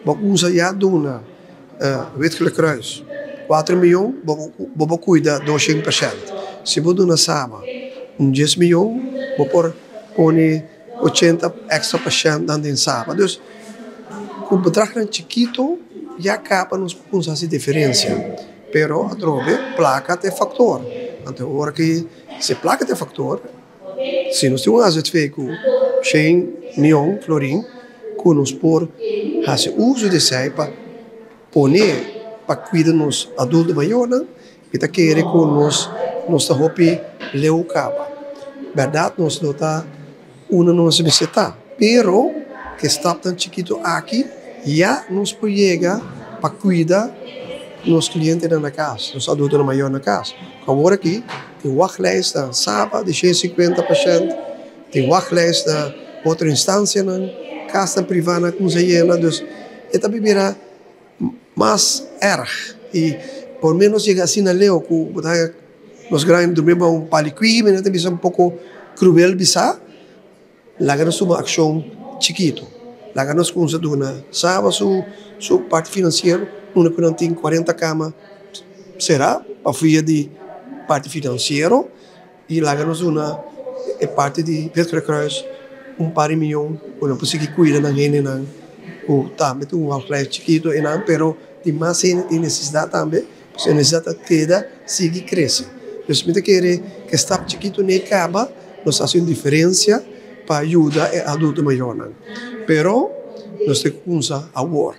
Bagunça já duna, Witgele Kruis, 4 milhões, bobo cuida 200%. Se você duna sama, 10 milhões, você põe 80 extra % dentro de sama. Então, o bedrag é chiquito, já acaba nos puntos de diferença. Pero a droga, placa é fator. Então, agora que se placa é fator, se nós temos as com 100 milhões florim, que nos por fazer uso de sei para poner para cuidar nos adultos maiores, e tá querer que nos hopi leu caba. Verdade, nós não tá uma nossa visita, pero que está tão chiquito aqui, já nos pode chegar para cuidar nos clientes na casa, nos adultos maiores na casa. Agora aqui, tem wachtlijst sábado de 150%, tem wachtlijst outra instância na casa privada com llena, dus esta bebida mais erg. E por menos chega assim na leo, que nós grandes dormimos um paliqui, mas também um pouco cruel bisa, lá nós uma ação chiquito. Lá nós conseguimos sábado su parte financeira, não tem 40 camas, será para fia de parte financeira, e lá nós uma parte de Witgele Kruis, par de milhões, não conseguir cuidar da gente não, o também tem wachtlijst chiquito e não, pero tem mais necessidade também, porque a necessidade toda sigue crescendo. Então, se você quer que está chiquito nem acaba, nós fazemos diferença para ajudar o adulto maior, pero nós temos que usar agora.